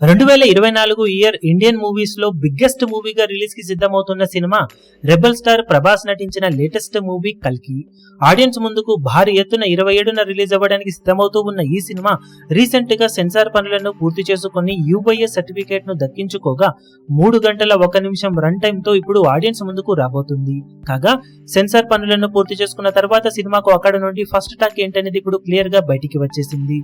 2024 year Indian movies లో biggest మూవీగా release కి సిద్ధమవుతున్న సినిమా రెబల్ స్టార్ ప్రభాస్ నటించిన లేటెస్ట్ మూవీ కల్కి. ఆడియన్స్ ముందుకు భారీ ఎత్తున 27న రిలీజ్ అవ్వడానికి సిద్ధమవుతూ ఉన్న ఈ సినిమా రీసెంట్ గా సెన్సార్ పనులను పూర్తి చేసుకుని యూబీఏ సర్టిఫికేట్ ను దక్కించుకోగా 3 గంటల 1 నిమిషం రన్ టైమ్ తో ఇప్పుడు ఆడియన్స్ ముందుకు రాబోతుంది. కాగా సెన్సార్ పనులను పూర్తి చేసుకున్న తర్వాత సినిమాకు అక్కడ నుండి ఫస్ట్ టాక్ ఏంటనేది ఇప్పుడు క్లియర్ గా బయటికి వచ్చేసింది.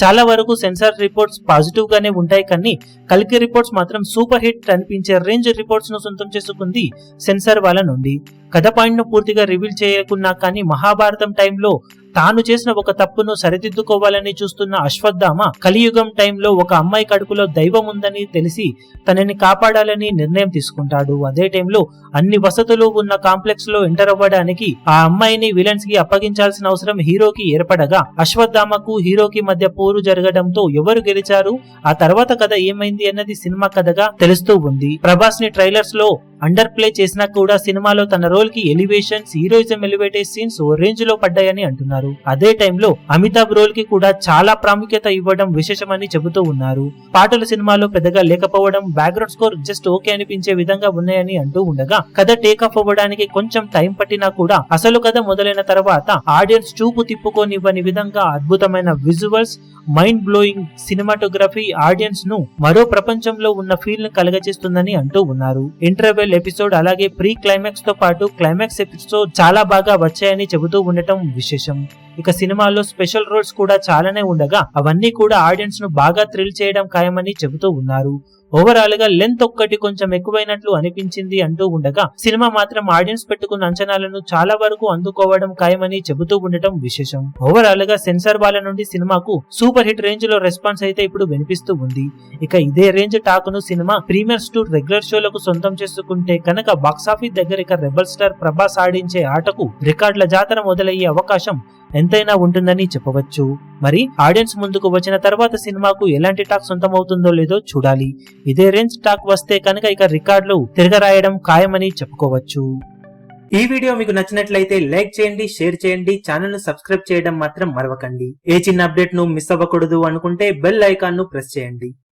చాలా వరకు సెన్సార్ రిపోర్ట్స్ పాజిటివ్ గానే ఉంటాయి, కానీ కల్కి రిపోర్ట్స్ మాత్రం సూపర్ హిట్ అనిపించే రేంజ్ రిపోర్ట్స్ ను సొంతం చేసుకుంది సెన్సార్ వాళ్ళ నుండి. కథ పాయింట్ ను పూర్తిగా రివీల్ చేయకున్నా కానీ మహాభారతం టైంలో తాను చేసిన ఒక తప్పును సరిదిద్దుకోవాలని చూస్తున్న అశ్వత్థామ కలియుగం టైంలో ఒక అమ్మాయి కడుపులో దైవం ఉందని తెలిసి తనని కాపాడాలని నిర్ణయం తీసుకుంటాడు. అదే టైంలో అన్ని వసతులు ఉన్న కాంప్లెక్స్ లో ఎంటర్ అవ్వడానికి ఆ అమ్మాయిని విలన్స్ కి అప్పగించాల్సిన అవసరం హీరోకి ఏర్పడగా అశ్వత్థామకు హీరోకి మధ్య పోరు జరగడంతో ఎవరు గెలిచారు, ఆ తర్వాత కథ ఏమైంది అన్నది సినిమా కథగా తెలుస్తూ ఉంది. ప్రభాస్ ని ట్రైలర్స్ లో అండర్ ప్లే చేసినా కూడా సినిమాలో తన రోల్ కి ఎలివేషన్స్, హీరోయిజం ఎలివేటెడ్ సీన్స్ ఓ రేంజ్ లో పడ్డాయని అంటున్నారు. అదే టైంలో అమితాబ్ రోల్ కి కూడా చాలా ప్రాముఖ్యత ఇవ్వడం విశేషమని చెబుతూ ఉన్నారు. పాటలు సినిమాలో పెద్దగా లేకపోవడం, బ్యాక్గ్రౌండ్ స్కోర్ జస్ట్ ఓకే అనిపించే విధంగా ఉన్నాయని అంటూ ఉండగా కథ టేక్ ఆఫ్ అవ్వడానికి కొంచెం టైం పట్టినా కూడా అసలు కథ మొదలైన తర్వాత ఆడియన్స్ చూపు తిప్పుకోనివ్వని విధంగా అద్భుతమైన visuals, mind blowing cinematography audience ను మరో ప్రపంచంలో ఉన్న ఫీల్ ను కలగజేస్తుందని అంటూ ఉన్నారు. ఇంటర్వెల్ ఎపిసోడ్ అలాగే ప్రీ క్లైమాక్స్ తో పాటు క్లైమాక్స్ ఎపిసోడ్ చాలా బాగా వచ్చాయని చెబుతూ ఉండటం విశేషం. ఇక సినిమాలో స్పెషల్ రోల్స్ కూడా చాలానే ఉండగా అవన్నీ కూడా ఆడియన్స్ ను బాగా థ్రిల్ చేయడం ఖాయమని చెబుతూ ఉన్నారు. ఓవరాల్ గా లెంత్ ఒక్కటి కొంచెం ఎక్కువైనట్లు అనిపించింది అంటూ ఉండగా సినిమా మాత్రం ఆడియన్స్ పెట్టుకున్న అంచనాలను చాలా వరకు అందుకోవడం ఖాయమని చెబుతూ ఉండటం విశేషం. ఓవరాల్ గా సెన్సార్ వాళ్ళ నుండి సినిమాకు సూపర్ హిట్ రేంజ్ లో రెస్పాన్స్ అయితే ఇప్పుడు వినిపిస్తూ ఉంది. ఇక ఇదే రేంజ్ టాక్ ను సినిమా ప్రీమియర్స్ టు రెగ్యులర్ షోలకు సొంతం చేసుకుంటే కనుక బాక్సాఫీస్ దగ్గర ఇక రెబల్ స్టార్ ప్రభాస్ ఆడించే ఆటకు రికార్డుల జాతర మొదలయ్యే అవకాశం ఎంతైనా ఉంటుందని చెప్పవచ్చు. మరి ఆడియన్స్ ముందుకు వచ్చిన తర్వాత సినిమాకు ఎలాంటి టాక్ సొంతం అవుతుందో లేదో చూడాలి. ఇదే రేంజ్ టాక్ వస్తే కనుక ఇక రికార్డులు తిరగరాయడం ఖాయమని చెప్పుకోవచ్చు. ఈ వీడియో మీకు నచ్చినట్లయితే లైక్ చేయండి, షేర్ చేయండి, ఛానల్ ను సబ్స్క్రైబ్ చేయడం మాత్రం మరవకండి. ఏ చిన్న అప్డేట్ ను మిస్ అవ్వకూడదు అనుకుంటే బెల్ ఐకాన్ ను ప్రెస్ చేయండి.